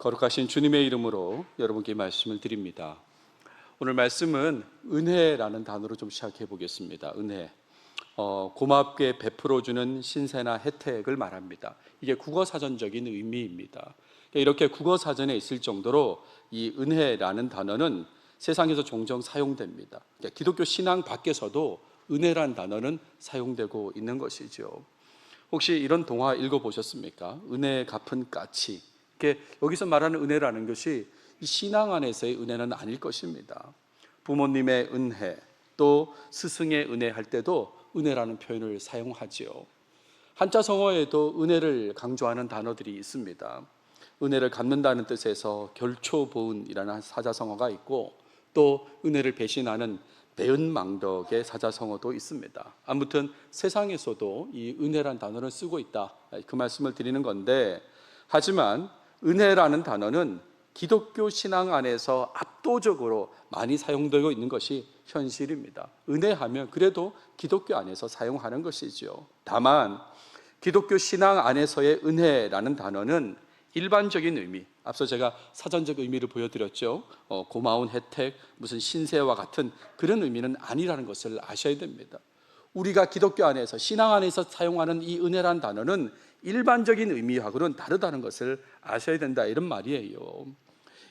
거룩하신 주님의 이름으로 여러분께 말씀을 드립니다. 오늘 말씀은 은혜라는 단어로 좀 시작해 보겠습니다. 은혜. 고맙게 베풀어주는 신세나 혜택을 말합니다. 이게 국어사전적인 의미입니다. 이렇게 국어사전에 있을 정도로 이 은혜라는 단어는 세상에서 종종 사용됩니다. 기독교 신앙 밖에서도 은혜라는 단어는 사용되고 있는 것이죠. 혹시 이런 동화 읽어보셨습니까? 은혜 갚은 까치. 여기서 말하는 은혜라는 것이 신앙 안에서의 은혜는 아닐 것입니다. 부모님의 은혜, 또 스승의 은혜 할 때도 은혜라는 표현을 사용하지요. 한자 성어에도 은혜를 강조하는 단어들이 있습니다. 은혜를 갚는다는 뜻에서 결초보은이라는 사자성어가 있고, 또 은혜를 배신하는 배은망덕의 사자성어도 있습니다. 아무튼 세상에서도 이 은혜라는 단어를 쓰고 있다, 그 말씀을 드리는 건데, 하지만 은혜라는 단어는 기독교 신앙 안에서 압도적으로 많이 사용되고 있는 것이 현실입니다. 은혜하면 그래도 기독교 안에서 사용하는 것이죠. 다만 기독교 신앙 안에서의 은혜라는 단어는 일반적인 의미, 앞서 제가 사전적 의미를 보여드렸죠. 고마운 혜택, 무슨 신세와 같은 그런 의미는 아니라는 것을 아셔야 됩니다. 우리가 기독교 안에서, 신앙 안에서 사용하는 이 은혜라는 단어는 일반적인 의미하고는 다르다는 것을 아셔야 된다, 이런 말이에요.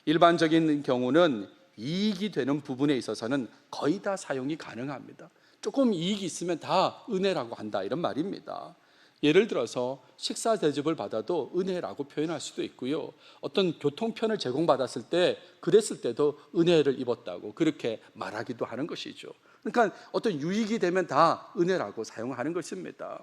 일반적인 경우는 이익이 되는 부분에 있어서는 거의 다 사용이 가능합니다. 조금 이익이 있으면 다 은혜라고 한다, 이런 말입니다. 예를 들어서 식사 대접을 받아도 은혜라고 표현할 수도 있고요, 어떤 교통편을 제공받았을 때 그랬을 때도 은혜를 입었다고 그렇게 말하기도 하는 것이죠. 그러니까 어떤 유익이 되면 다 은혜라고 사용하는 것입니다.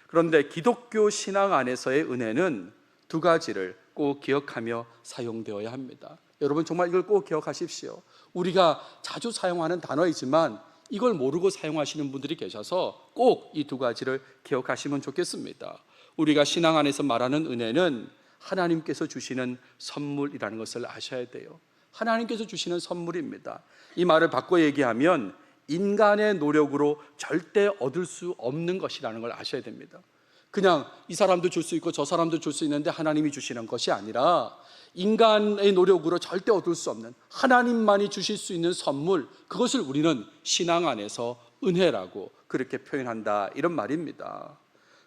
그런데 기독교 신앙 안에서의 은혜는 두 가지를 꼭 기억하며 사용되어야 합니다. 여러분 정말 이걸 꼭 기억하십시오. 우리가 자주 사용하는 단어이지만 이걸 모르고 사용하시는 분들이 계셔서 꼭 이 두 가지를 기억하시면 좋겠습니다. 우리가 신앙 안에서 말하는 은혜는 하나님께서 주시는 선물이라는 것을 아셔야 돼요. 하나님께서 주시는 선물입니다. 이 말을 바꿔 얘기하면 인간의 노력으로 절대 얻을 수 없는 것이라는 걸 아셔야 됩니다. 그냥 이 사람도 줄 수 있고 저 사람도 줄 수 있는데 하나님이 주시는 것이 아니라 인간의 노력으로 절대 얻을 수 없는 하나님만이 주실 수 있는 선물, 그것을 우리는 신앙 안에서 은혜라고 그렇게 표현한다, 이런 말입니다.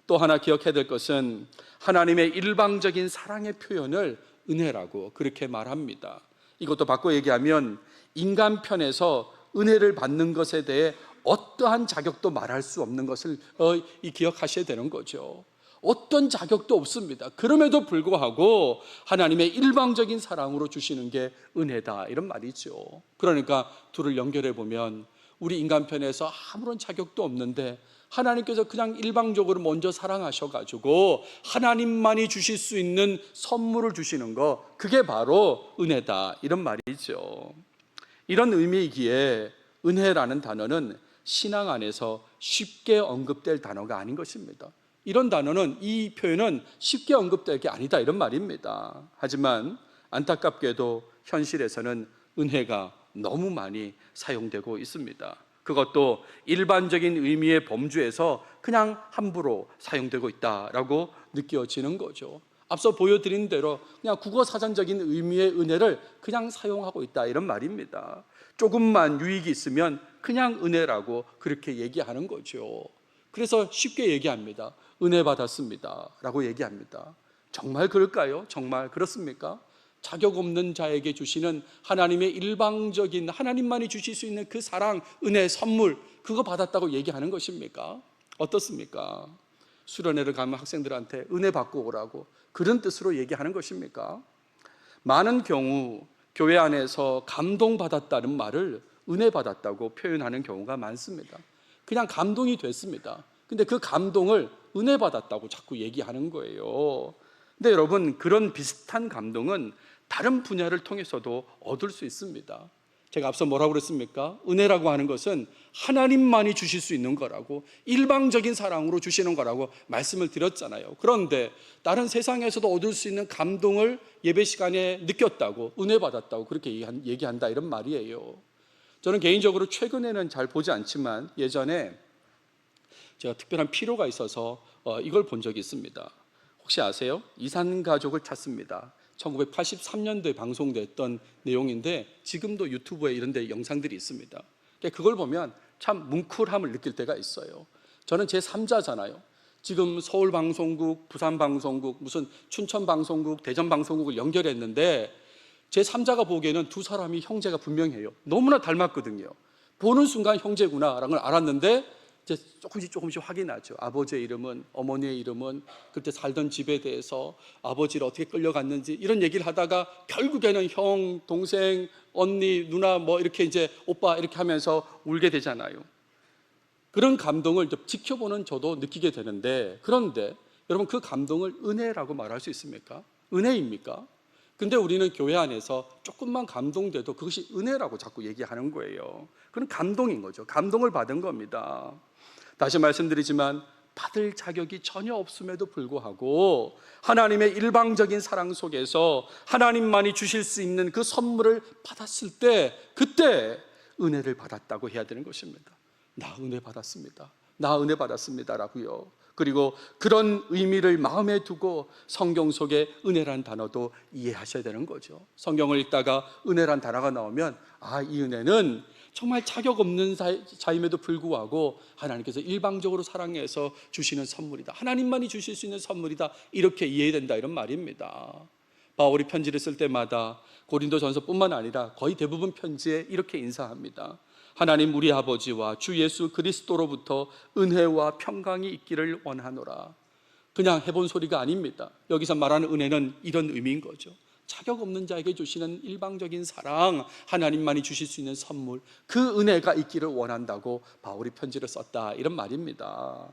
또 하나 기억해야 될 것은 하나님의 일방적인 사랑의 표현을 은혜라고 그렇게 말합니다. 이것도 바꿔 얘기하면 인간 편에서 은혜를 받는 것에 대해 어떠한 자격도 말할 수 없는 것을 기억하셔야 되는 거죠. 어떤 자격도 없습니다. 그럼에도 불구하고 하나님의 일방적인 사랑으로 주시는 게 은혜다, 이런 말이죠. 그러니까 둘을 연결해 보면 우리 인간 편에서 아무런 자격도 없는데 하나님께서 그냥 일방적으로 먼저 사랑하셔가지고 하나님만이 주실 수 있는 선물을 주시는 거, 그게 바로 은혜다, 이런 말이죠. 이런 의미이기에 은혜라는 단어는 신앙 안에서 쉽게 언급될 단어가 아닌 것입니다. 이런 단어는, 이 표현은 쉽게 언급될 게 아니다, 이런 말입니다. 하지만 안타깝게도 현실에서는 은혜가 너무 많이 사용되고 있습니다. 그것도 일반적인 의미의 범주에서 그냥 함부로 사용되고 있다라고 느껴지는 거죠. 앞서 보여드린 대로 그냥 국어사전적인 의미의 은혜를 그냥 사용하고 있다, 이런 말입니다. 조금만 유익이 있으면 그냥 은혜라고 그렇게 얘기하는 거죠. 그래서 쉽게 얘기합니다. 은혜 받았습니다 라고 얘기합니다. 정말 그럴까요? 정말 그렇습니까? 자격 없는 자에게 주시는 하나님의 일방적인, 하나님만이 주실 수 있는 그 사랑, 은혜, 선물, 그거 받았다고 얘기하는 것입니까? 어떻습니까? 수련회를 가면 학생들한테 은혜 받고 오라고 그런 뜻으로 얘기하는 것입니까? 많은 경우 교회 안에서 감동받았다는 말을 은혜 받았다고 표현하는 경우가 많습니다. 그냥 감동이 됐습니다. 근데 그 감동을 은혜 받았다고 자꾸 얘기하는 거예요. 근데 여러분, 그런 비슷한 감동은 다른 분야를 통해서도 얻을 수 있습니다. 제가 앞서 뭐라고 그랬습니까? 은혜라고 하는 것은 하나님만이 주실 수 있는 거라고, 일방적인 사랑으로 주시는 거라고 말씀을 드렸잖아요. 그런데 다른 세상에서도 얻을 수 있는 감동을 예배 시간에 느꼈다고, 은혜 받았다고 그렇게 얘기한다, 이런 말이에요. 저는 개인적으로 최근에는 잘 보지 않지만 예전에 제가 특별한 필요가 있어서 이걸 본 적이 있습니다. 혹시 아세요? 이산가족을 찾습니다. 1983년도에 방송됐던 내용인데 지금도 유튜브에 이런 데 영상들이 있습니다. 그걸 보면 참 뭉클함을 느낄 때가 있어요. 저는 제3자잖아요. 지금 서울방송국, 부산방송국, 무슨 춘천방송국, 대전방송국을 연결했는데 제3자가 보기에는 두 사람이 형제가 분명해요. 너무나 닮았거든요. 보는 순간 형제구나라는 걸 알았는데 이제 조금씩 확인하죠. 아버지의 이름은, 어머니의 이름은, 그때 살던 집에 대해서, 아버지를 어떻게 끌려갔는지 이런 얘기를 하다가 결국에는 형, 동생, 언니, 누나 뭐 이렇게 이제 오빠 이렇게 하면서 울게 되잖아요. 그런 감동을 지켜보는 저도 느끼게 되는데, 그런데 여러분 그 감동을 은혜라고 말할 수 있습니까? 은혜입니까? 근데 우리는 교회 안에서 조금만 감동돼도 그것이 은혜라고 자꾸 얘기하는 거예요. 그건 감동인 거죠. 감동을 받은 겁니다. 다시 말씀드리지만 받을 자격이 전혀 없음에도 불구하고 하나님의 일방적인 사랑 속에서 하나님만이 주실 수 있는 그 선물을 받았을 때 그때 은혜를 받았다고 해야 되는 것입니다. 나 은혜 받았습니다. 나 은혜 받았습니다라고요. 그리고 그런 의미를 마음에 두고 성경 속에 은혜란 단어도 이해하셔야 되는 거죠. 성경을 읽다가 은혜란 단어가 나오면 이 은혜는 정말 자격 없는 자임에도 불구하고 하나님께서 일방적으로 사랑해서 주시는 선물이다. 하나님만이 주실 수 있는 선물이다. 이렇게 이해된다 이런 말입니다. 바울이 편지를 쓸 때마다 고린도전서뿐만 아니라 거의 대부분 편지에 이렇게 인사합니다. 하나님 우리 아버지와 주 예수 그리스도로부터 은혜와 평강이 있기를 원하노라. 그냥 해본 소리가 아닙니다. 여기서 말하는 은혜는 이런 의미인 거죠. 자격 없는 자에게 주시는 일방적인 사랑, 하나님만이 주실 수 있는 선물, 그 은혜가 있기를 원한다고 바울이 편지를 썼다 이런 말입니다.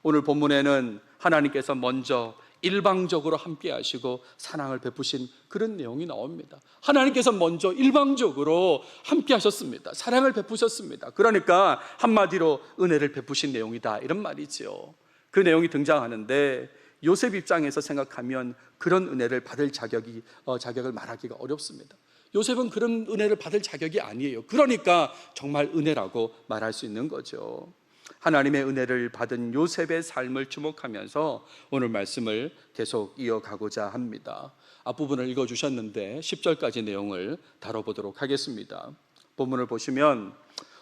오늘 본문에는 하나님께서 먼저 일방적으로 함께 하시고 사랑을 베푸신 그런 내용이 나옵니다. 하나님께서 먼저 일방적으로 함께 하셨습니다. 사랑을 베푸셨습니다. 그러니까 한마디로 은혜를 베푸신 내용이다 이런 말이죠. 그 내용이 등장하는데 요셉 입장에서 생각하면 그런 은혜를 받을 자격을 말하기가 어렵습니다. 요셉은 그런 은혜를 받을 자격이 아니에요. 그러니까 정말 은혜라고 말할 수 있는 거죠. 하나님의 은혜를 받은 요셉의 삶을 주목하면서 오늘 말씀을 계속 이어가고자 합니다. 앞부분을 읽어주셨는데 10절까지 내용을 다뤄보도록 하겠습니다. 본문을 보시면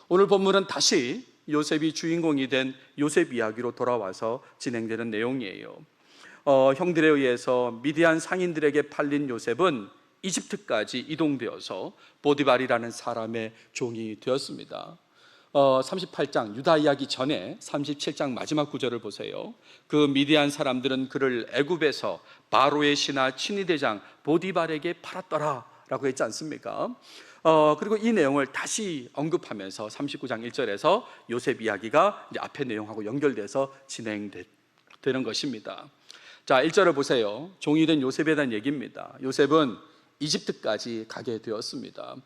오늘 본문은 다시 요셉이 주인공이 된 요셉 이야기로 돌아와서 진행되는 내용이에요. 형들에 의해서 미디안 상인들에게 팔린 요셉은 이집트까지 이동되어서 보디발이라는 사람의 종이 되었습니다. 38장 유다 이야기 전에 37장 마지막 구절을 보세요. 그 미디안 사람들은 그를 애굽에서 바로의 신하 친위대장 보디발에게 팔았더라 라고 했지 않습니까? 그리고 이 내용을 다시 언급하면서 39장 1절에서 요셉 이야기가 이제 앞의 내용하고 연결돼서 진행되는 것입니다. 자, 1절을 보세요. 종이 된 요셉에 대한 얘기입니다. 요셉은 이집트까지 가게 되었습니다.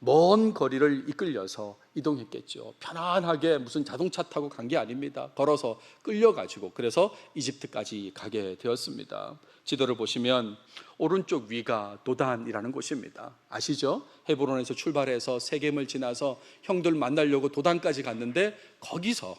먼 거리를 이끌려서 이동했겠죠. 편안하게 무슨 자동차 타고 간 게 아닙니다. 걸어서 끌려가지고 그래서 이집트까지 가게 되었습니다. 지도를 보시면 오른쪽 위가 도단이라는 곳입니다. 아시죠? 헤브론에서 출발해서 세겜을 지나서 형들 만나려고 도단까지 갔는데 거기서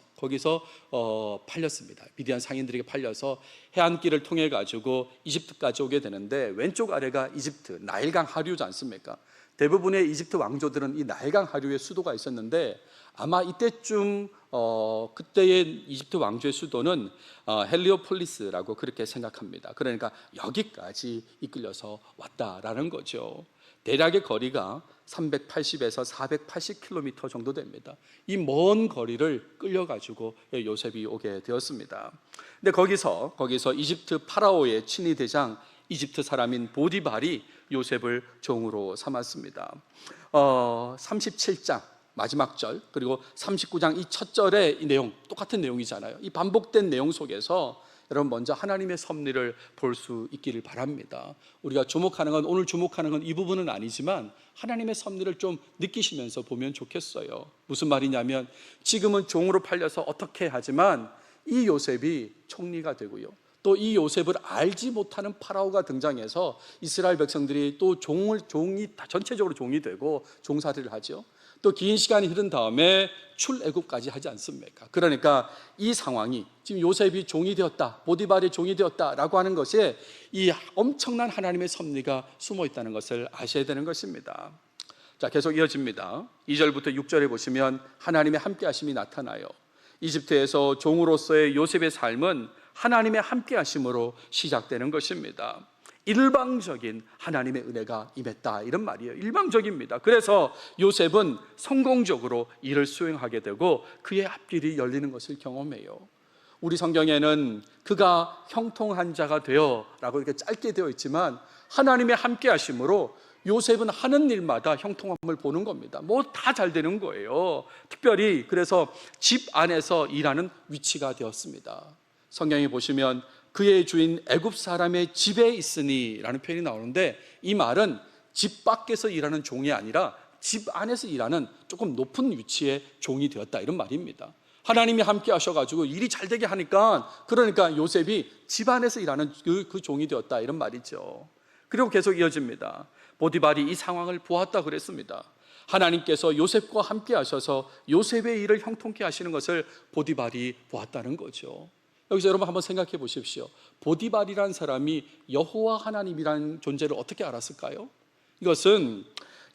팔렸습니다. 미디안 상인들에게 팔려서 해안길을 통해 가지고 이집트까지 오게 되는데 왼쪽 아래가 이집트 나일강 하류지 않습니까? 대부분의 이집트 왕조들은 이 나일강 하류에 수도가 있었는데 아마 이때쯤 그때의 이집트 왕조의 수도는 헬리오폴리스라고 그렇게 생각합니다. 그러니까 여기까지 이끌려서 왔다라는 거죠. 대략의 거리가 380에서 480km 정도 됩니다. 이 먼 거리를 끌려가지고 요셉이 오게 되었습니다. 근데 거기서 이집트 파라오의 친위 대장 이집트 사람인 보디발이 요셉을 종으로 삼았습니다. 37장 마지막 절 그리고 39장 이 첫 절의 이 내용 똑같은 내용이잖아요. 이 반복된 내용 속에서 여러분 먼저 하나님의 섭리를 볼 수 있기를 바랍니다. 우리가 오늘 주목하는 건 이 부분은 아니지만 하나님의 섭리를 좀 느끼시면서 보면 좋겠어요. 무슨 말이냐면 지금은 종으로 팔려서 어떻게 하지만 이 요셉이 총리가 되고요. 또 이 요셉을 알지 못하는 파라오가 등장해서 이스라엘 백성들이 또 종이 전체적으로 종이 되고 종살이를 하죠. 또 긴 시간이 흐른 다음에 출애굽까지 하지 않습니까? 그러니까 이 상황이 지금 요셉이 종이 되었다, 보디발이 종이 되었다라고 하는 것에 이 엄청난 하나님의 섭리가 숨어 있다는 것을 아셔야 되는 것입니다. 자, 계속 이어집니다. 2절부터 6절에 보시면 하나님의 함께하심이 나타나요. 이집트에서 종으로서의 요셉의 삶은 하나님의 함께하심으로 시작되는 것입니다. 일방적인 하나님의 은혜가 임했다, 이런 말이에요. 일방적입니다. 그래서 요셉은 성공적으로 일을 수행하게 되고 그의 앞길이 열리는 것을 경험해요. 우리 성경에는 그가 형통한 자가 되어 라고 이렇게 짧게 되어 있지만 하나님의 함께 하심으로 요셉은 하는 일마다 형통함을 보는 겁니다. 뭐 다 잘 되는 거예요. 특별히 그래서 집 안에서 일하는 위치가 되었습니다. 성경에 보시면 그의 주인 애굽 사람의 집에 있으니 라는 표현이 나오는데, 이 말은 집 밖에서 일하는 종이 아니라 집 안에서 일하는 조금 높은 위치의 종이 되었다, 이런 말입니다. 하나님이 함께 하셔가지고 일이 잘 되게 하니까, 그러니까 요셉이 집 안에서 일하는 그 종이 되었다, 이런 말이죠. 그리고 계속 이어집니다. 보디발이 이 상황을 보았다 그랬습니다. 하나님께서 요셉과 함께 하셔서 요셉의 일을 형통케 하시는 것을 보디발이 보았다는 거죠. 여기서 여러분 한번 생각해 보십시오. 보디발이라는 사람이 여호와 하나님이라는 존재를 어떻게 알았을까요? 이것은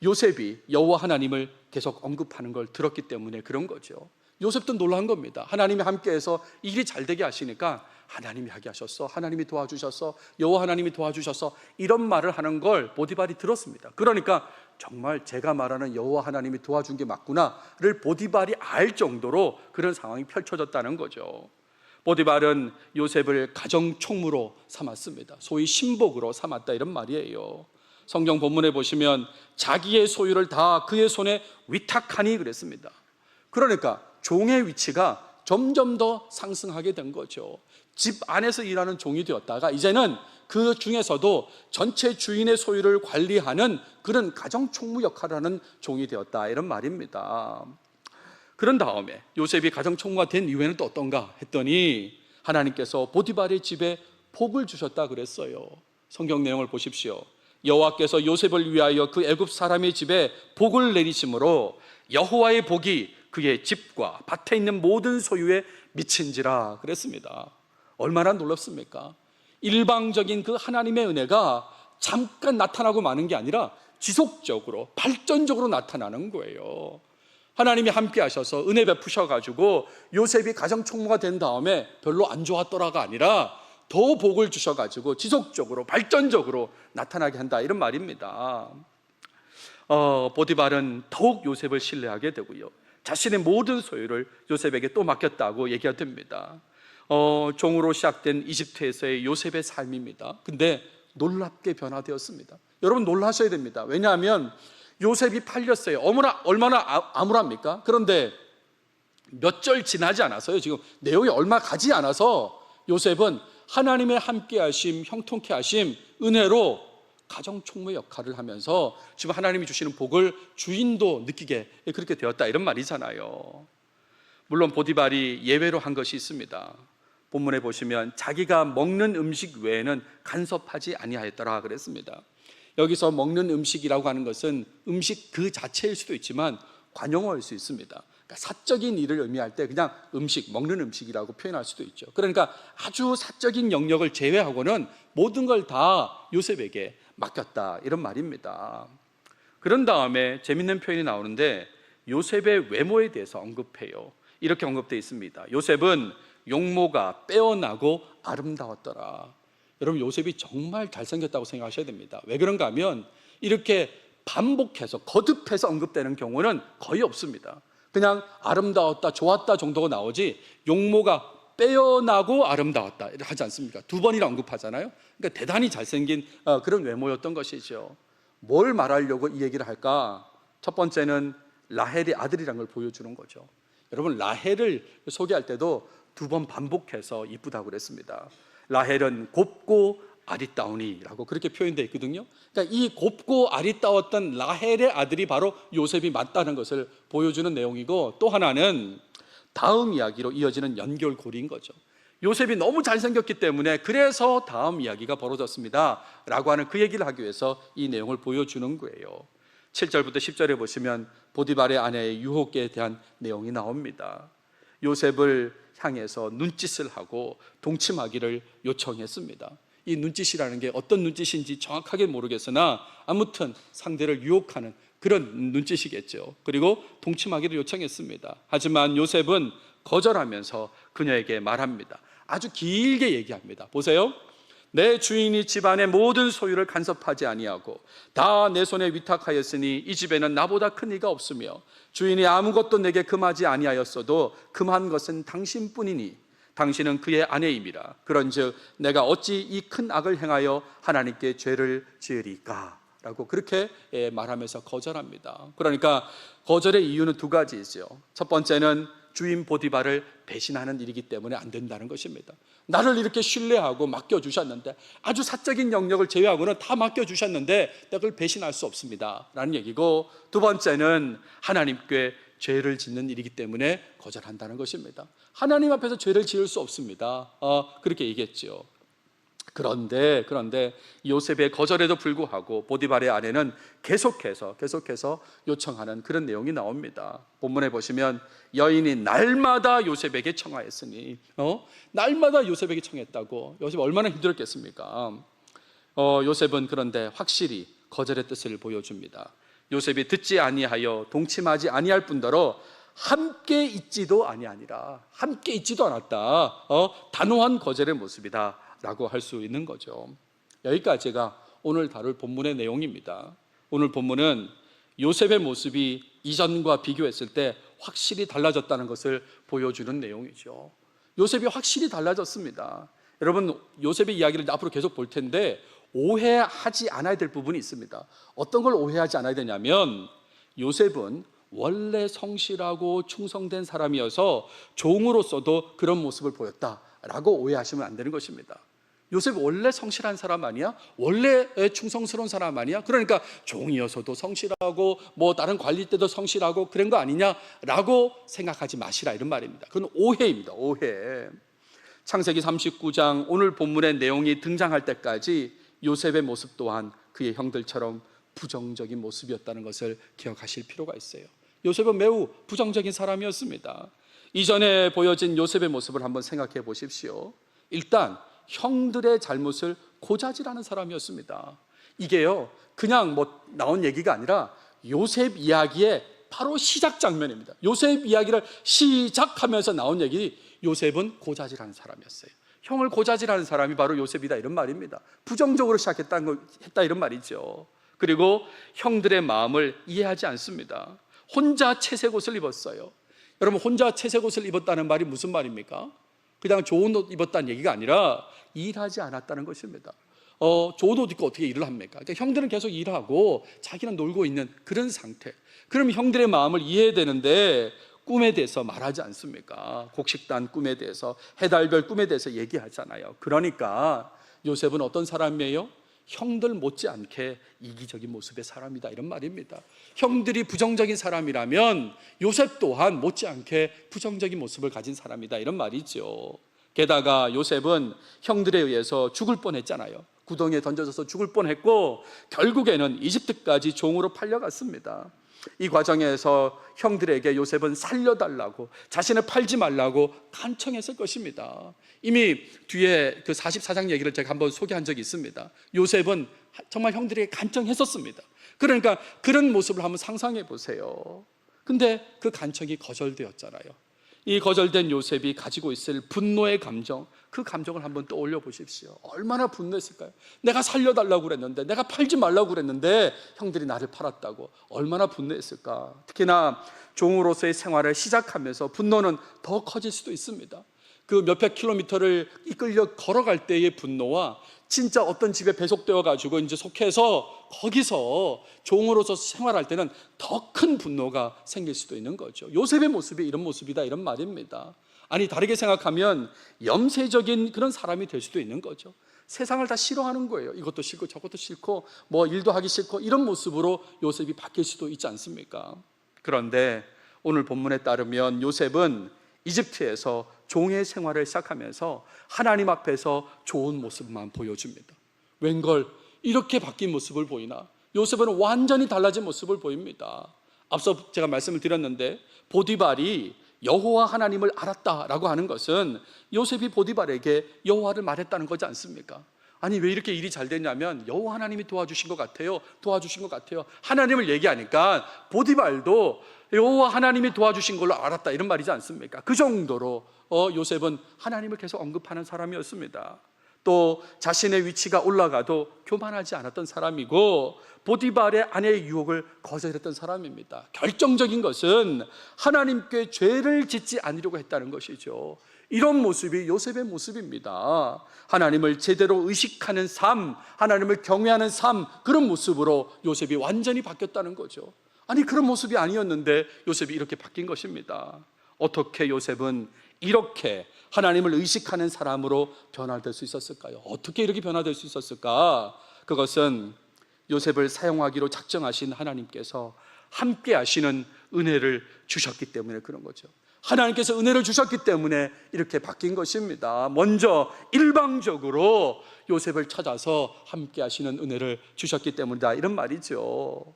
요셉이 여호와 하나님을 계속 언급하는 걸 들었기 때문에 그런 거죠. 요셉도 놀란 겁니다. 하나님이 함께해서 일이 잘 되게 하시니까 하나님이 하게 하셨어, 하나님이 도와주셨어, 여호와 하나님이 도와주셨어, 이런 말을 하는 걸 보디발이 들었습니다. 그러니까 정말 제가 말하는 여호와 하나님이 도와준 게 맞구나를 보디발이 알 정도로 그런 상황이 펼쳐졌다는 거죠. 보디발은 요셉을 가정총무로 삼았습니다. 소위 신복으로 삼았다, 이런 말이에요. 성경 본문에 보시면 자기의 소유를 다 그의 손에 위탁하니 그랬습니다. 그러니까 종의 위치가 점점 더 상승하게 된 거죠. 집 안에서 일하는 종이 되었다가 이제는 그 중에서도 전체 주인의 소유를 관리하는 그런 가정총무 역할을 하는 종이 되었다, 이런 말입니다. 그런 다음에 요셉이 가정총무가 된 이후에는 또 어떤가 했더니 하나님께서 보디발의 집에 복을 주셨다 그랬어요. 성경 내용을 보십시오. 여호와께서 요셉을 위하여 그 애굽 사람의 집에 복을 내리심으로 여호와의 복이 그의 집과 밭에 있는 모든 소유에 미친지라 그랬습니다. 얼마나 놀랍습니까? 일방적인 그 하나님의 은혜가 잠깐 나타나고 마는 게 아니라 지속적으로 발전적으로 나타나는 거예요. 하나님이 함께 하셔서 은혜 베푸셔가지고 요셉이 가정총무가 된 다음에 별로 안 좋았더라가 아니라 더 복을 주셔가지고 지속적으로 발전적으로 나타나게 한다, 이런 말입니다. 보디발은 더욱 요셉을 신뢰하게 되고요, 자신의 모든 소유를 요셉에게 또 맡겼다고 얘기가 됩니다. 종으로 시작된 이집트에서의 요셉의 삶입니다. 근데 놀랍게 변화되었습니다. 여러분 놀라셔야 됩니다. 왜냐하면 요셉이 팔렸어요. 얼마나 암울합니까? 그런데 몇 절 지나지 않아서요, 지금 내용이 얼마 가지 않아서 요셉은 하나님의 함께 하심, 형통케 하심, 은혜로 가정총무 역할을 하면서 지금 하나님이 주시는 복을 주인도 느끼게 그렇게 되었다, 이런 말이잖아요. 물론 보디발이 예외로 한 것이 있습니다. 본문에 보시면 자기가 먹는 음식 외에는 간섭하지 아니하였더라 그랬습니다. 여기서 먹는 음식이라고 하는 것은 음식 그 자체일 수도 있지만 관용어일 수 있습니다. 그러니까 사적인 일을 의미할 때 그냥 음식, 먹는 음식이라고 표현할 수도 있죠. 그러니까 아주 사적인 영역을 제외하고는 모든 걸 다 요셉에게 맡겼다, 이런 말입니다. 그런 다음에 재밌는 표현이 나오는데 요셉의 외모에 대해서 언급해요. 이렇게 언급되어 있습니다. 요셉은 용모가 빼어나고 아름다웠더라. 여러분 요셉이 정말 잘생겼다고 생각하셔야 됩니다. 왜 그런가 하면 이렇게 반복해서 거듭해서 언급되는 경우는 거의 없습니다. 그냥 아름다웠다, 좋았다 정도가 나오지 용모가 빼어나고 아름다웠다 하지 않습니까? 두 번이나 언급하잖아요. 그러니까 대단히 잘생긴 그런 외모였던 것이죠. 뭘 말하려고 이 얘기를 할까? 첫 번째는 라헬의 아들이라는 걸 보여주는 거죠. 여러분 라헬을 소개할 때도 두 번 반복해서 이쁘다고 그랬습니다. 라헬은 곱고 아리따우니라고 그렇게 표현되어 있거든요. 그러니까 이 곱고 아리따웠던 라헬의 아들이 바로 요셉이 맞다는 것을 보여주는 내용이고, 또 하나는 다음 이야기로 이어지는 연결고리인 거죠. 요셉이 너무 잘생겼기 때문에 그래서 다음 이야기가 벌어졌습니다 라고 하는 그 얘기를 하기 위해서 이 내용을 보여주는 거예요. 7절부터 10절에 보시면 보디발의 아내의 유혹에 대한 내용이 나옵니다. 요셉을 향해서 눈짓을 하고 동침하기를 요청했습니다. 이 눈짓이라는 게 어떤 눈짓인지 정확하게 모르겠으나 아무튼 상대를 유혹하는 그런 눈짓이겠죠. 그리고 동침하기를 요청했습니다. 하지만 요셉은 거절하면서 그녀에게 말합니다. 아주 길게 얘기합니다. 보세요. 내 주인이 집안의 모든 소유를 간섭하지 아니하고 다 내 손에 위탁하였으니 이 집에는 나보다 큰 이가 없으며 주인이 아무것도 내게 금하지 아니하였어도 금한 것은 당신뿐이니 당신은 그의 아내임이라. 그런즉 내가 어찌 이 큰 악을 행하여 하나님께 죄를 지으리까? 라고 그렇게 말하면서 거절합니다. 그러니까 거절의 이유는 두 가지이죠. 첫 번째는 주인 보디발을 배신하는 일이기 때문에 안 된다는 것입니다. 나를 이렇게 신뢰하고 맡겨주셨는데, 아주 사적인 영역을 제외하고는 다 맡겨주셨는데 내가 그걸 배신할 수 없습니다 라는 얘기고, 두 번째는 하나님께 죄를 짓는 일이기 때문에 거절한다는 것입니다. 하나님 앞에서 죄를 지을 수 없습니다. 그렇게 얘기했죠. 그런데 요셉의 거절에도 불구하고 보디발의 아내는 계속해서 요청하는 그런 내용이 나옵니다. 본문에 보시면 여인이 날마다 요셉에게 청하였으니, 날마다 요셉에게 청했다고. 요셉 얼마나 힘들었겠습니까? 요셉은 그런데 확실히 거절의 뜻을 보여줍니다. 요셉이 듣지 아니하여 동침하지 아니할 뿐더러 함께 있지도 아니하니라. 함께 있지도 않았다. 단호한 거절의 모습이다 라고 할 수 있는 거죠. 여기까지가 오늘 다룰 본문의 내용입니다. 오늘 본문은 요셉의 모습이 이전과 비교했을 때 확실히 달라졌다는 것을 보여주는 내용이죠. 요셉이 확실히 달라졌습니다. 여러분, 요셉의 이야기를 앞으로 계속 볼 텐데 오해하지 않아야 될 부분이 있습니다. 어떤 걸 오해하지 않아야 되냐면, 요셉은 원래 성실하고 충성된 사람이어서 종으로서도 그런 모습을 보였다라고 오해하시면 안 되는 것입니다. 요셉이 원래 성실한 사람 아니야? 원래 충성스러운 사람 아니야? 그러니까 종이어서도 성실하고 뭐 다른 관리 때도 성실하고 그런 거 아니냐라고 생각하지 마시라, 이런 말입니다. 그건 오해입니다. 오해. 창세기 39장 오늘 본문의 내용이 등장할 때까지 요셉의 모습 또한 그의 형들처럼 부정적인 모습이었다는 것을 기억하실 필요가 있어요. 요셉은 매우 부정적인 사람이었습니다. 이전에 보여진 요셉의 모습을 한번 생각해 보십시오. 일단 형들의 잘못을 고자질하는 사람이었습니다. 이게요, 그냥 뭐 나온 얘기가 아니라 요셉 이야기의 바로 시작 장면입니다. 요셉 이야기를 시작하면서 나온 얘기, 요셉은 고자질하는 사람이었어요. 형을 고자질하는 사람이 바로 요셉이다, 이런 말입니다. 부정적으로 했다 이런 말이죠. 그리고 형들의 마음을 이해하지 않습니다. 혼자 채색 옷을 입었어요. 여러분, 혼자 채색 옷을 입었다는 말이 무슨 말입니까? 그냥 좋은 옷 입었다는 얘기가 아니라 일하지 않았다는 것입니다. 좋은 옷 입고 어떻게 일을 합니까? 그러니까 형들은 계속 일하고 자기는 놀고 있는 그런 상태. 그럼 형들의 마음을 이해해야 되는데 꿈에 대해서 말하지 않습니까? 곡식단 꿈에 대해서, 해달별 꿈에 대해서 얘기하잖아요. 그러니까 요셉은 어떤 사람이에요? 형들 못지않게 이기적인 모습의 사람이다, 이런 말입니다. 형들이 부정적인 사람이라면 요셉 또한 못지않게 부정적인 모습을 가진 사람이다, 이런 말이죠. 게다가 요셉은 형들에 의해서 죽을 뻔했잖아요. 구덩이에 던져져서 죽을 뻔했고 결국에는 이집트까지 종으로 팔려갔습니다. 이 과정에서 형들에게 요셉은 살려달라고, 자신을 팔지 말라고 간청했을 것입니다. 이미 뒤에 그 44장 얘기를 제가 한번 소개한 적이 있습니다. 요셉은 정말 형들에게 간청했었습니다. 그러니까 그런 모습을 한번 상상해 보세요. 근데 그 간청이 거절되었잖아요. 이 거절된 요셉이 가지고 있을 분노의 감정, 그 감정을 한번 떠올려 보십시오. 얼마나 분노했을까요? 내가 살려달라고 그랬는데, 내가 팔지 말라고 그랬는데 형들이 나를 팔았다고 얼마나 분노했을까. 특히나 종으로서의 생활을 시작하면서 분노는 더 커질 수도 있습니다. 그 몇백 킬로미터를 이끌려 걸어갈 때의 분노와 진짜 어떤 집에 배속되어 가지고 이제 속해서 거기서 종으로서 생활할 때는 더 큰 분노가 생길 수도 있는 거죠. 요셉의 모습이 이런 모습이다, 이런 말입니다. 아니, 다르게 생각하면 염세적인 그런 사람이 될 수도 있는 거죠. 세상을 다 싫어하는 거예요. 이것도 싫고 저것도 싫고 뭐 일도 하기 싫고, 이런 모습으로 요셉이 바뀔 수도 있지 않습니까? 그런데 오늘 본문에 따르면 요셉은 이집트에서 종의 생활을 시작하면서 하나님 앞에서 좋은 모습만 보여줍니다. 웬걸 이렇게 바뀐 모습을 보이나? 요셉은 완전히 달라진 모습을 보입니다. 앞서 제가 말씀을 드렸는데 보디발이 여호와 하나님을 알았다라고 하는 것은 요셉이 보디발에게 여호와를 말했다는 거지 않습니까? 아니 왜 이렇게 일이 잘 됐냐면 여호와 하나님이 도와주신 것 같아요. 도와주신 것 같아요. 하나님을 얘기하니까 보디발도 여호와 하나님이 도와주신 걸로 알았다 이런 말이지 않습니까? 그 정도로 요셉은 하나님을 계속 언급하는 사람이었습니다. 또 자신의 위치가 올라가도 교만하지 않았던 사람이고 보디발의 아내의 유혹을 거절했던 사람입니다. 결정적인 것은 하나님께 죄를 짓지 않으려고 했다는 것이죠. 이런 모습이 요셉의 모습입니다. 하나님을 제대로 의식하는 삶, 하나님을 경외하는 삶, 그런 모습으로 요셉이 완전히 바뀌었다는 거죠. 아니 그런 모습이 아니었는데 요셉이 이렇게 바뀐 것입니다. 어떻게 요셉은 이렇게 하나님을 의식하는 사람으로 변화될 수 있었을까요? 어떻게 이렇게 변화될 수 있었을까? 그것은 요셉을 사용하기로 작정하신 하나님께서 함께 하시는 은혜를 주셨기 때문에 그런 거죠. 하나님께서 은혜를 주셨기 때문에 이렇게 바뀐 것입니다. 먼저 일방적으로 요셉을 찾아서 함께 하시는 은혜를 주셨기 때문이다 이런 말이죠.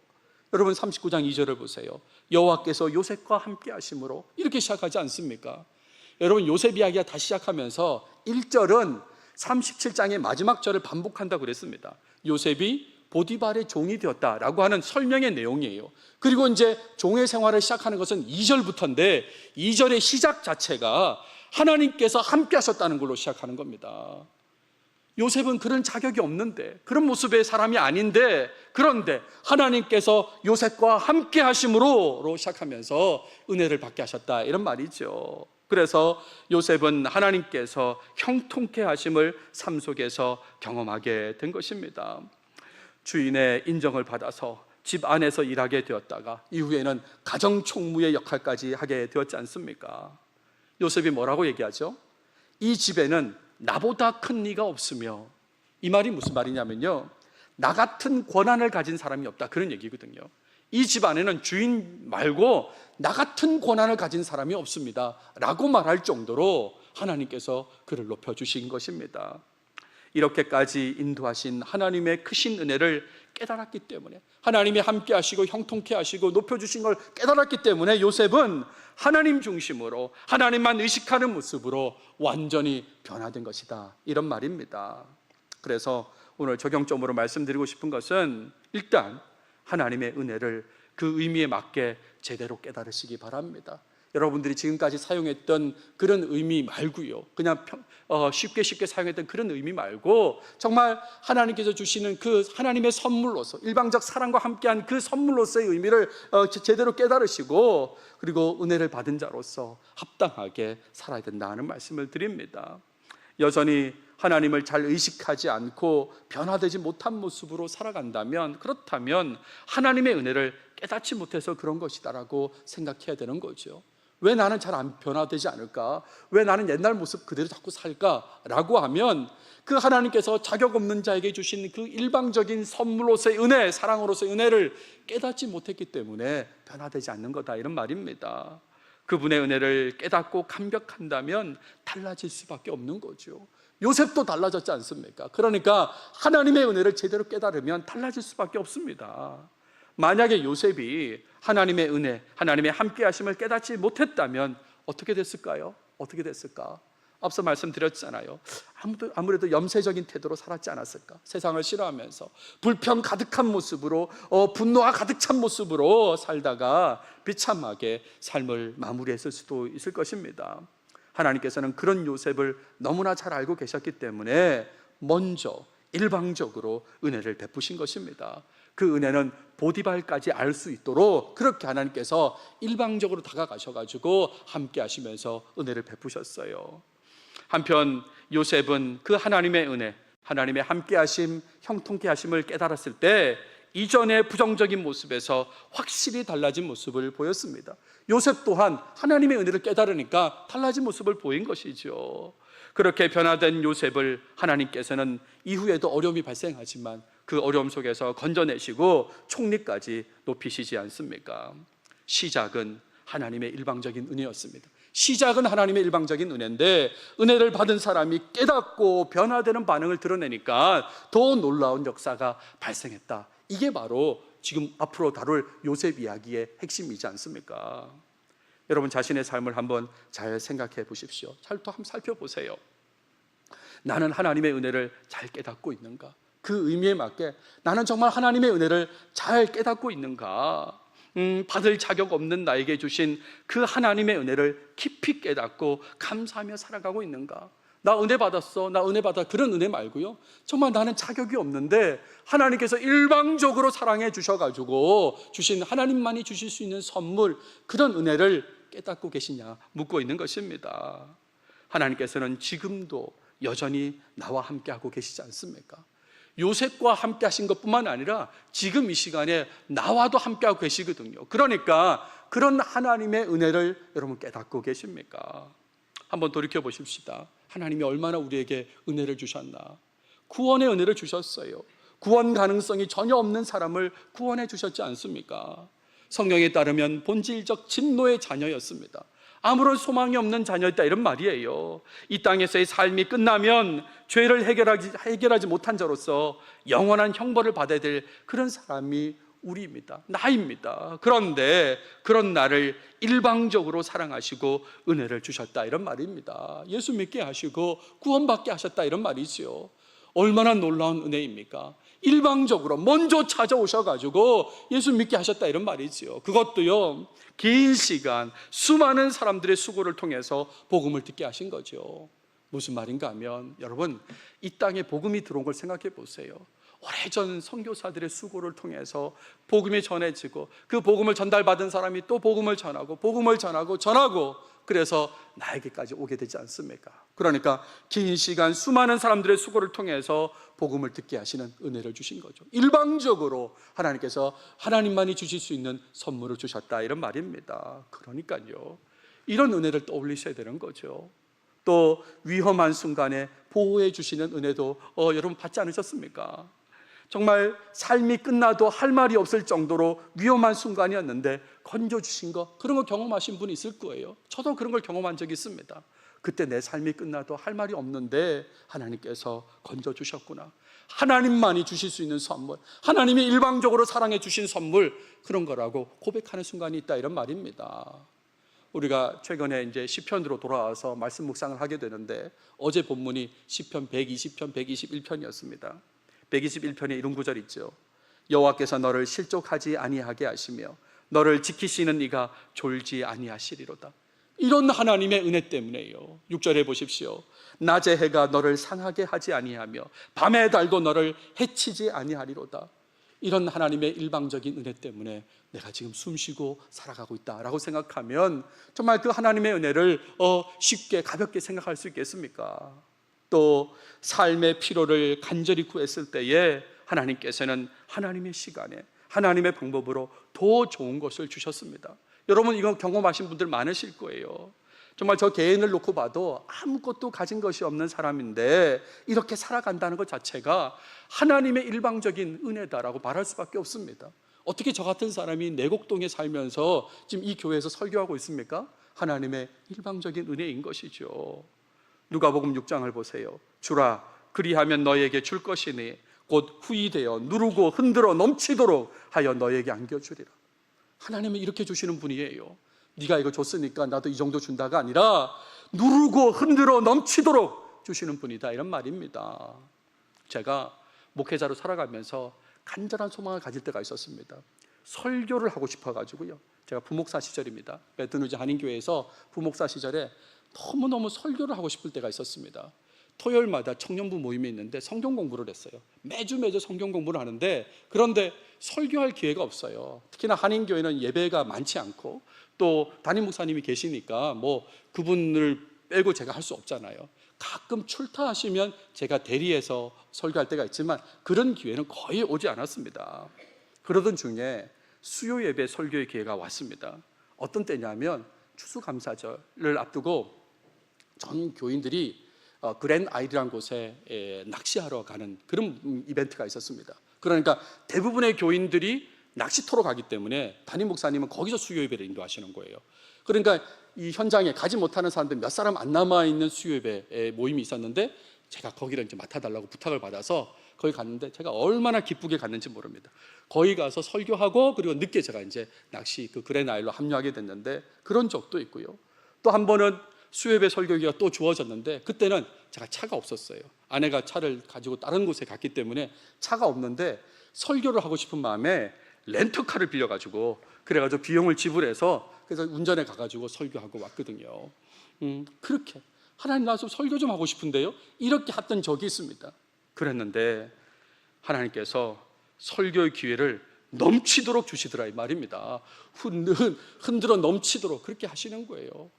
여러분 39장 2절을 보세요. 여호와께서 요셉과 함께 하심으로 이렇게 시작하지 않습니까? 여러분 요셉 이야기가 다시 시작하면서 1절은 37장의 마지막 절을 반복한다고 그랬습니다. 요셉이 보디발의 종이 되었다라고 하는 설명의 내용이에요. 그리고 이제 종의 생활을 시작하는 것은 2절부터인데 2절의 시작 자체가 하나님께서 함께 하셨다는 걸로 시작하는 겁니다. 요셉은 그런 자격이 없는데, 그런 모습의 사람이 아닌데, 그런데 하나님께서 요셉과 함께 하심으로 시작하면서 은혜를 받게 하셨다 이런 말이죠. 그래서 요셉은 하나님께서 형통케 하심을 삶 속에서 경험하게 된 것입니다. 주인의 인정을 받아서 집 안에서 일하게 되었다가 이후에는 가정총무의 역할까지 하게 되었지 않습니까? 요셉이 뭐라고 얘기하죠? 이 집에는 나보다 큰 이가 없으며, 이 말이 무슨 말이냐면요, 나 같은 권한을 가진 사람이 없다 그런 얘기거든요. 이 집 안에는 주인 말고 나 같은 권한을 가진 사람이 없습니다 라고 말할 정도로 하나님께서 그를 높여주신 것입니다. 이렇게까지 인도하신 하나님의 크신 은혜를 깨달았기 때문에, 하나님이 함께 하시고 형통케 하시고 높여주신 걸 깨달았기 때문에 요셉은 하나님 중심으로 하나님만 의식하는 모습으로 완전히 변화된 것이다 이런 말입니다. 그래서 오늘 적용점으로 말씀드리고 싶은 것은 일단 하나님의 은혜를 그 의미에 맞게 제대로 깨달으시기 바랍니다. 여러분들이 지금까지 사용했던 그런 의미 말고요, 그냥 쉽게 사용했던 그런 의미 말고 정말 하나님께서 주시는 그 하나님의 선물로서, 일방적 사랑과 함께한 그 선물로서의 의미를 제대로 깨달으시고, 그리고 은혜를 받은 자로서 합당하게 살아야 된다는 말씀을 드립니다. 여전히 하나님을 잘 의식하지 않고 변화되지 못한 모습으로 살아간다면, 그렇다면 하나님의 은혜를 깨닫지 못해서 그런 것이다라고 생각해야 되는 거죠. 왜 나는 잘 안 변화되지 않을까? 왜 나는 옛날 모습 그대로 자꾸 살까? 라고 하면 그 하나님께서 자격 없는 자에게 주신 그 일방적인 선물로서의 은혜, 사랑으로서의 은혜를 깨닫지 못했기 때문에 변화되지 않는 거다 이런 말입니다. 그분의 은혜를 깨닫고 감격한다면 달라질 수밖에 없는 거죠. 요셉도 달라졌지 않습니까? 그러니까 하나님의 은혜를 제대로 깨달으면 달라질 수밖에 없습니다. 만약에 요셉이 하나님의 은혜, 하나님의 함께 하심을 깨닫지 못했다면 어떻게 됐을까요? 어떻게 됐을까? 앞서 말씀드렸잖아요. 아무래도 염세적인 태도로 살았지 않았을까? 세상을 싫어하면서 불평 가득한 모습으로, 분노가 가득 찬 모습으로 살다가 비참하게 삶을 마무리했을 수도 있을 것입니다. 하나님께서는 그런 요셉을 너무나 잘 알고 계셨기 때문에 먼저 일방적으로 은혜를 베푸신 것입니다. 그 은혜는 보디발까지 알 수 있도록 그렇게 하나님께서 일방적으로 다가가셔가지고 함께 하시면서 은혜를 베푸셨어요. 한편 요셉은 그 하나님의 은혜, 하나님의 함께 하심, 형통케 하심을 깨달았을 때 이전의 부정적인 모습에서 확실히 달라진 모습을 보였습니다. 요셉 또한 하나님의 은혜를 깨달으니까 달라진 모습을 보인 것이죠. 그렇게 변화된 요셉을 하나님께서는 이후에도 어려움이 발생하지만 그 어려움 속에서 건져내시고 총리까지 높이시지 않습니까? 시작은 하나님의 일방적인 은혜였습니다. 시작은 하나님의 일방적인 은혜인데, 은혜를 받은 사람이 깨닫고 변화되는 반응을 드러내니까 더 놀라운 역사가 발생했다. 이게 바로 지금 앞으로 다룰 요셉 이야기의 핵심이지 않습니까? 여러분 자신의 삶을 한번 잘 생각해 보십시오. 잘 또 한번 살펴보세요. 나는 하나님의 은혜를 잘 깨닫고 있는가? 그 의미에 맞게 나는 정말 하나님의 은혜를 잘 깨닫고 있는가? 받을 자격 없는 나에게 주신 그 하나님의 은혜를 깊이 깨닫고 감사하며 살아가고 있는가? 나 은혜 받았어, 나 은혜 받아, 그런 은혜 말고요, 정말 나는 자격이 없는데 하나님께서 일방적으로 사랑해 주셔가지고 주신, 하나님만이 주실 수 있는 선물, 그런 은혜를 깨닫고 계시냐 묻고 있는 것입니다. 하나님께서는 지금도 여전히 나와 함께하고 계시지 않습니까? 요셉과 함께 하신 것뿐만 아니라 지금 이 시간에 나와도 함께하고 계시거든요. 그러니까 그런 하나님의 은혜를 여러분 깨닫고 계십니까? 한번 돌이켜 보십시다. 하나님이 얼마나 우리에게 은혜를 주셨나. 구원의 은혜를 주셨어요. 구원 가능성이 전혀 없는 사람을 구원해 주셨지 않습니까? 성경에 따르면 본질적 진노의 자녀였습니다. 아무런 소망이 없는 자녀였다, 이런 말이에요. 이 땅에서의 삶이 끝나면 죄를 해결하지 못한 자로서 영원한 형벌을 받아야 될 그런 사람이 우리입니다. 나입니다. 그런데 그런 나를 일방적으로 사랑하시고 은혜를 주셨다, 이런 말입니다. 예수 믿게 하시고 구원받게 하셨다, 이런 말이지요. 얼마나 놀라운 은혜입니까? 일방적으로 먼저 찾아오셔가지고 예수 믿게 하셨다, 이런 말이지요. 그것도요, 긴 시간 수많은 사람들의 수고를 통해서 복음을 듣게 하신 거죠. 무슨 말인가 하면, 여러분 이 땅에 복음이 들어온 걸 생각해 보세요. 오래전 선교사들의 수고를 통해서 복음이 전해지고, 그 복음을 전달받은 사람이 또 복음을 전하고 복음을 전하고 그래서 나에게까지 오게 되지 않습니까? 그러니까 긴 시간 수많은 사람들의 수고를 통해서 복음을 듣게 하시는 은혜를 주신 거죠. 일방적으로 하나님께서 하나님만이 주실 수 있는 선물을 주셨다, 이런 말입니다. 그러니까요, 이런 은혜를 떠올리셔야 되는 거죠. 또 위험한 순간에 보호해 주시는 은혜도 여러분 받지 않으셨습니까? 정말 삶이 끝나도 할 말이 없을 정도로 위험한 순간이었는데 건져주신 거, 그런 거 경험하신 분이 있을 거예요. 저도 그런 걸 경험한 적이 있습니다. 그때 내 삶이 끝나도 할 말이 없는데 하나님께서 건져주셨구나. 하나님만이 주실 수 있는 선물, 하나님이 일방적으로 사랑해 주신 선물, 그런 거라고 고백하는 순간이 있다, 이런 말입니다. 우리가 최근에 이제 시편으로 돌아와서 말씀 묵상을 하게 되는데, 어제 본문이 시편 120편, 121편이었습니다. 121편에 이런 구절 있죠. 여호와께서 너를 실족하지 아니하게 하시며 너를 지키시는 이가 졸지 아니하시리로다. 이런 하나님의 은혜 때문에요. 6절에 보십시오. 낮의 해가 너를 상하게 하지 아니하며 밤의 달도 너를 해치지 아니하리로다. 이런 하나님의 일방적인 은혜 때문에 내가 지금 숨쉬고 살아가고 있다라고 생각하면 정말 그 하나님의 은혜를 쉽게 가볍게 생각할 수 있겠습니까? 또 삶의 피로를 간절히 구했을 때에 하나님께서는 하나님의 시간에 하나님의 방법으로 더 좋은 것을 주셨습니다. 여러분 이거 경험하신 분들 많으실 거예요. 정말 저 개인을 놓고 봐도 아무것도 가진 것이 없는 사람인데 이렇게 살아간다는 것 자체가 하나님의 일방적인 은혜다라고 말할 수밖에 없습니다. 어떻게 저 같은 사람이 내곡동에 살면서 지금 이 교회에서 설교하고 있습니까? 하나님의 일방적인 은혜인 것이죠. 누가복음 6장을 보세요. 주라, 그리하면 너에게 줄 것이니 곧 후이되어 누르고 흔들어 넘치도록 하여 너에게 안겨주리라. 하나님은 이렇게 주시는 분이에요. 네가 이거 줬으니까 나도 이 정도 준다가 아니라 누르고 흔들어 넘치도록 주시는 분이다, 이런 말입니다. 제가 목회자로 살아가면서 간절한 소망을 가질 때가 있었습니다. 설교를 하고 싶어가지고요. 제가 부목사 시절입니다. 베트누즈 한인교회에서 부목사 시절에 너무너무 설교를 하고 싶을 때가 있었습니다. 토요일마다 청년부 모임이 있는데 성경 공부를 했어요. 매주 성경 공부를 하는데, 그런데 설교할 기회가 없어요. 특히나 한인교회는 예배가 많지 않고 또 담임 목사님이 계시니까 뭐 그분을 빼고 제가 할 수 없잖아요. 가끔 출타하시면 제가 대리해서 설교할 때가 있지만 그런 기회는 거의 오지 않았습니다. 그러던 중에 수요 예배 설교의 기회가 왔습니다. 어떤 때냐면 추수감사절을 앞두고 전 교인들이 그랜 아일이라는 곳에 낚시하러 가는 그런 이벤트가 있었습니다. 그러니까 대부분의 교인들이 낚시터로 가기 때문에 담임 목사님은 거기서 수요 예배를 인도하시는 거예요. 그러니까 이 현장에 가지 못하는 사람들 몇 사람 안 남아있는 수요 예배 모임이 있었는데 제가 거기를 이제 맡아달라고 부탁을 받아서 거기 갔는데 제가 얼마나 기쁘게 갔는지 모릅니다. 거기 가서 설교하고 그리고 늦게 제가 이제 낚시 그 그레나일로 합류하게 됐는데 그런 적도 있고요. 또 한 번은 수협의 설교기가 또 주어졌는데 그때는 제가 차가 없었어요. 아내가 차를 가지고 다른 곳에 갔기 때문에 차가 없는데 설교를 하고 싶은 마음에 렌터카를 빌려가지고 그래가지고 비용을 지불해서 그래서 운전해 가가지고 설교하고 왔거든요. 그렇게 하나님 나와서 설교 좀 하고 싶은데요, 이렇게 했던 적이 있습니다. 그랬는데 하나님께서 설교의 기회를 넘치도록 주시더라 이 말입니다. 흔들어 넘치도록 그렇게 하시는 거예요.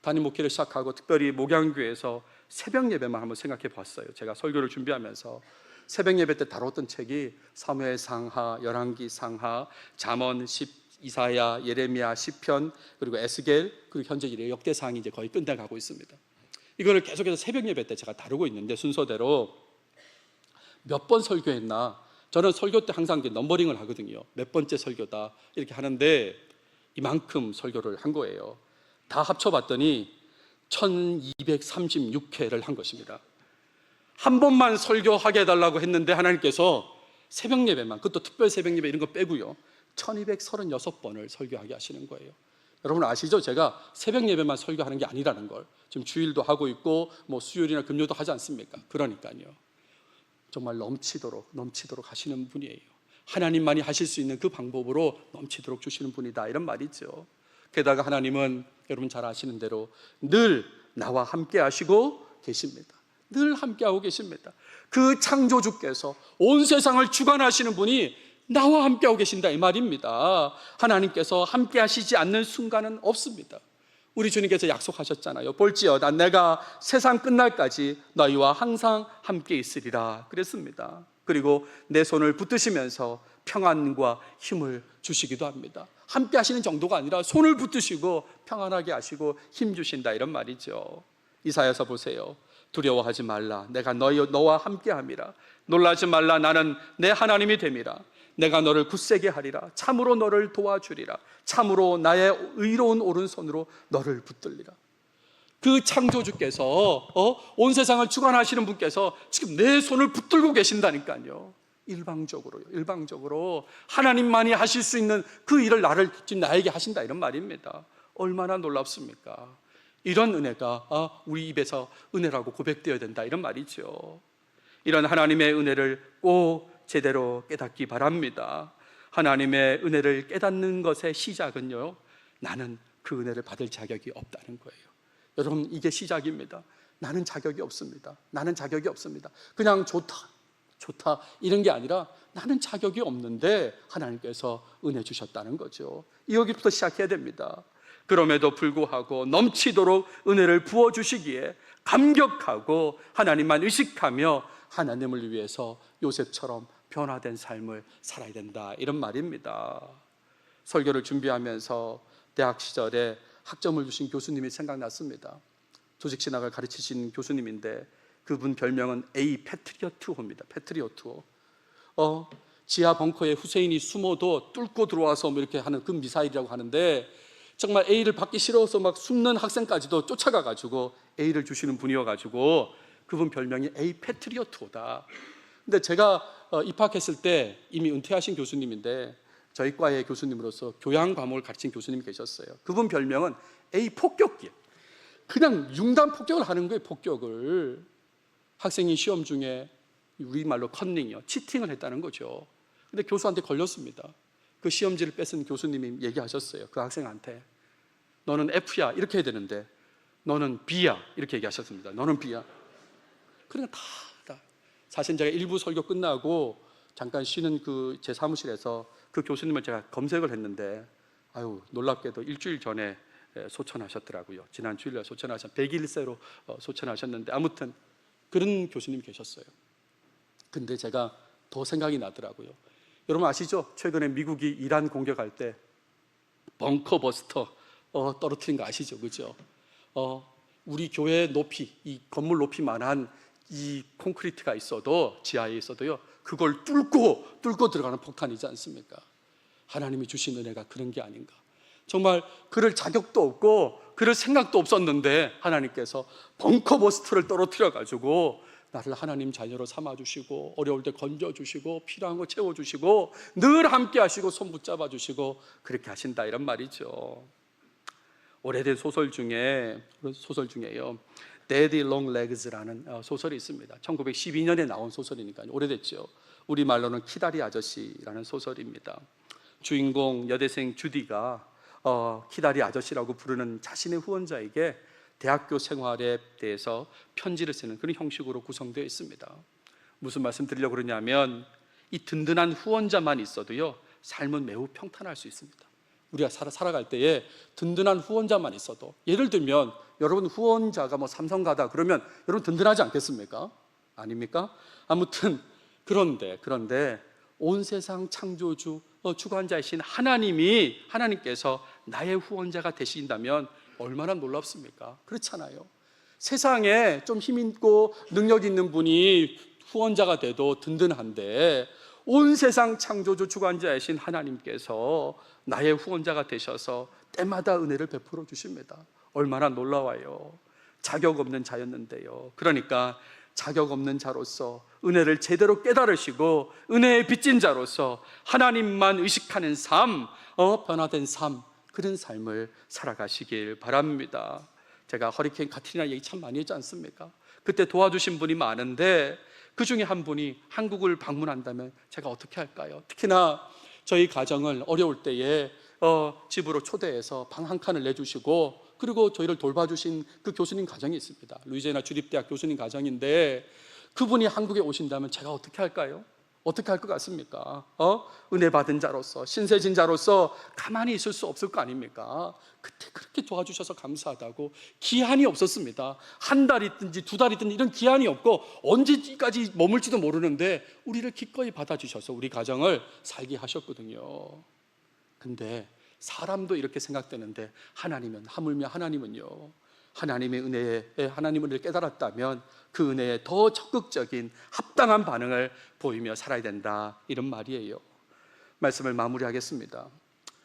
담임 목회를 시작하고 특별히 목양교회에서 새벽 예배만 한번 생각해 봤어요. 제가 설교를 준비하면서 새벽 예배 때 다뤘던 책이 사무엘 상하, 열왕기 상하, 잠언, 이사야, 예레미야, 시편, 그리고 에스겔, 그리고 현재 역대상이 이제 거의 끝나가고 있습니다. 이거를 계속해서 새벽 예배 때 제가 다루고 있는데 순서대로 몇 번 설교했나? 저는 설교 때 항상 넘버링을 하거든요. 몇 번째 설교다 이렇게 하는데 이만큼 설교를 한 거예요. 다 합쳐봤더니 1236회를 한 것입니다. 한 번만 설교하게 해달라고 했는데 하나님께서 새벽 예배만, 그것도 특별 새벽 예배 이런 거 빼고요, 1236번을 설교하게 하시는 거예요. 여러분 아시죠? 제가 새벽 예배만 설교하는 게 아니라는 걸. 지금 주일도 하고 있고 뭐 수요일이나 금요일도 하지 않습니까? 그러니까요, 정말 넘치도록 하시는 분이에요. 하나님만이 하실 수 있는 그 방법으로 넘치도록 주시는 분이다 이런 말이죠. 게다가 하나님은 여러분 잘 아시는 대로 늘 나와 함께 하시고 계십니다. 늘 함께하고 계십니다. 그 창조주께서 온 세상을 주관하시는 분이 나와 함께하고 계신다 이 말입니다. 하나님께서 함께하시지 않는 순간은 없습니다. 우리 주님께서 약속하셨잖아요. 볼지어다 내가 세상 끝날까지 너희와 항상 함께 있으리라 그랬습니다. 그리고 내 손을 붙드시면서 평안과 힘을 주시기도 합니다. 함께 하시는 정도가 아니라 손을 붙드시고 평안하게 하시고 힘 주신다 이런 말이죠. 이사야서 보세요. 두려워하지 말라 내가 너와 함께 함이라. 놀라지 말라 나는 내 하나님이 됨이라. 내가 너를 굳세게 하리라. 참으로 너를 도와주리라. 참으로 나의 의로운 오른손으로 너를 붙들리라. 그 창조주께서 온 세상을 주관하시는 분께서 지금 내 손을 붙들고 계신다니까요. 일방적으로 하나님만이 하실 수 있는 그 일을 지금 나에게 하신다 이런 말입니다. 얼마나 놀랍습니까? 이런 은혜가 우리 입에서 은혜라고 고백되어야 된다 이런 말이죠. 이런 하나님의 은혜를 꼭 제대로 깨닫기 바랍니다. 하나님의 은혜를 깨닫는 것의 시작은요, 나는 그 은혜를 받을 자격이 없다는 거예요. 여러분 이게 시작입니다. 나는 자격이 없습니다. 그냥 좋다 이런 게 아니라 나는 자격이 없는데 하나님께서 은혜 주셨다는 거죠. 여기부터 시작해야 됩니다. 그럼에도 불구하고 넘치도록 은혜를 부어주시기에 감격하고 하나님만 의식하며 하나님을 위해서 요셉처럼 변화된 삶을 살아야 된다 이런 말입니다. 설교를 준비하면서 대학 시절에 학점을 주신 교수님이 생각났습니다. 조직신학을 가르치신 교수님인데 그분 별명은 A 패트리어트호입니다. 패트리어트호. 지하 벙커에 후세인이 숨어도 뚫고 들어와서 뭐 이렇게 하는 그 미사일이라고 하는데 정말 A를 받기 싫어서 막 숨는 학생까지도 쫓아가가지고 A를 주시는 분이어가지고 그분 별명이 A 패트리어트호다. 근데 제가 입학했을 때 이미 은퇴하신 교수님인데 저희 과의 교수님으로서 교양 과목을 가르친 교수님이 계셨어요. 그분 별명은 A 폭격기. 그냥 융단 폭격을 하는 거예요. 폭격을. 학생이 시험 중에 우리말로 컨닝이요, 치팅을 했다는 거죠. 근데 교수한테 걸렸습니다. 그 시험지를 뺏은 교수님이 얘기하셨어요. 그 학생한테 너는 F야 이렇게 해야 되는데 너는 B야 이렇게 얘기하셨습니다. 너는 B야. 그러니까 다 사실 제가 일부 설교 끝나고 잠깐 쉬는 그 제 사무실에서 그 교수님을 제가 검색을 했는데 놀랍게도 일주일 전에 소천하셨더라고요. 지난 주일날 101세로 소천하셨는데 아무튼 그런 교수님이 계셨어요. 근데 제가 더 생각이 나더라고요. 여러분 아시죠? 최근에 미국이 이란 공격할 때 벙커 버스터 떨어뜨린 거 아시죠? 그죠? 우리 교회 높이, 이 건물 높이만한 이 콘크리트가 있어도, 지하에 있어도요, 그걸 뚫고 들어가는 폭탄이지 않습니까? 하나님이 주신 은혜가 그런 게 아닌가. 정말 그럴 자격도 없고 그럴 생각도 없었는데 하나님께서 벙커 버스터를 떨어뜨려 가지고 나를 하나님 자녀로 삼아주시고 어려울 때 건져주시고 필요한 거 채워주시고 늘 함께 하시고 손 붙잡아 주시고 그렇게 하신다, 이런 말이죠. 오래된 소설 중에요, Daddy Long Legs라는 소설이 있습니다. 1912년에 나온 소설이니까요, 오래됐죠. 우리말로는 키다리 아저씨라는 소설입니다. 주인공 여대생 주디가 키다리 아저씨라고 부르는 자신의 후원자에게 대학교 생활에 대해서 편지를 쓰는 그런 형식으로 구성되어 있습니다. 무슨 말씀 드리려고 그러냐면, 이 든든한 후원자만 있어도요, 삶은 매우 평탄할 수 있습니다. 우리가 살아갈 때에 든든한 후원자만 있어도, 예를 들면 여러분 후원자가 삼성가다 그러면 여러분 든든하지 않겠습니까? 아닙니까? 아무튼 그런데 온 세상 창조주 주관자이신 하나님께서 나의 후원자가 되신다면 얼마나 놀랍습니까? 그렇잖아요. 세상에 좀 힘있고 능력 있는 분이 후원자가 돼도 든든한데, 온 세상 창조주 주관자이신 하나님께서 나의 후원자가 되셔서 때마다 은혜를 베풀어 주십니다. 얼마나 놀라워요. 자격 없는 자였는데요. 그러니까 자격 없는 자로서 은혜를 제대로 깨달으시고 은혜의 빚진 자로서 하나님만 의식하는 삶, 변화된 삶, 그런 삶을 살아가시길 바랍니다. 제가 허리케인 카트리나 얘기 참 많이 했지 않습니까? 그때 도와주신 분이 많은데 그 중에 한 분이 한국을 방문한다면 제가 어떻게 할까요? 특히나 저희 가정을 어려울 때에 집으로 초대해서 방 한 칸을 내주시고, 그리고 저희를 돌봐주신 그 교수님 가정이 있습니다. 루이지애나 주립대학 교수님 가정인데, 그분이 한국에 오신다면 제가 어떻게 할까요? 어떻게 할 것 같습니까? 은혜 받은 자로서, 신세진 자로서 가만히 있을 수 없을 거 아닙니까? 그때 그렇게 도와주셔서 감사하다고. 기한이 없었습니다. 한 달 있든지 두 달 있든지 이런 기한이 없고 언제까지 머물지도 모르는데 우리를 기꺼이 받아주셔서 우리 가정을 살게 하셨거든요. 근데 사람도 이렇게 생각되는데 하물며 하나님은요, 하나님의 은혜에 하나님을 깨달았다면 그 은혜에 더 적극적인 합당한 반응을 보이며 살아야 된다, 이런 말이에요. 말씀을 마무리하겠습니다.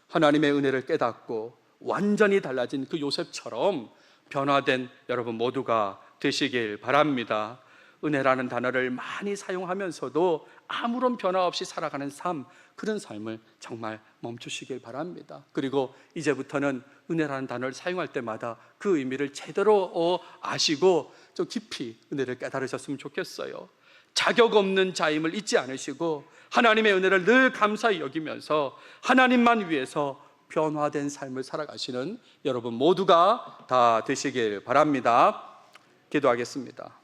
하나님의 은혜를 깨닫고 완전히 달라진 그 요셉처럼 변화된 여러분 모두가 되시길 바랍니다. 은혜라는 단어를 많이 사용하면서도 아무런 변화 없이 살아가는 삶, 그런 삶을 정말 멈추시길 바랍니다. 그리고 이제부터는 은혜라는 단어를 사용할 때마다 그 의미를 제대로 아시고 좀 깊이 은혜를 깨달으셨으면 좋겠어요. 자격 없는 자임을 잊지 않으시고 하나님의 은혜를 늘 감사히 여기면서 하나님만 위해서 변화된 삶을 살아가시는 여러분 모두가 다 되시길 바랍니다. 기도하겠습니다.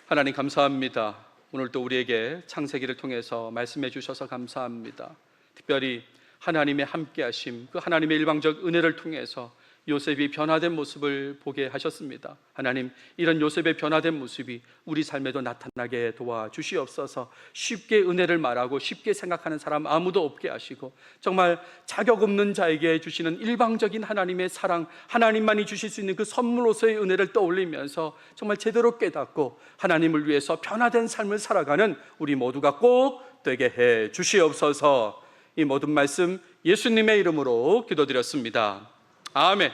하나님 감사합니다. 오늘 또 우리에게 창세기를 통해서 말씀해 주셔서 감사합니다. 특별히 하나님의 함께하심, 그 하나님의 일방적 은혜를 통해서 요셉이 변화된 모습을 보게 하셨습니다. 하나님, 이런 요셉의 변화된 모습이 우리 삶에도 나타나게 도와주시옵소서. 쉽게 은혜를 말하고 쉽게 생각하는 사람 아무도 없게 하시고, 정말 자격 없는 자에게 주시는 일방적인 하나님의 사랑, 하나님만이 주실 수 있는 그 선물로서의 은혜를 떠올리면서 정말 제대로 깨닫고 하나님을 위해서 변화된 삶을 살아가는 우리 모두가 꼭 되게 해 주시옵소서. 이 모든 말씀 예수님의 이름으로 기도드렸습니다. 아멘.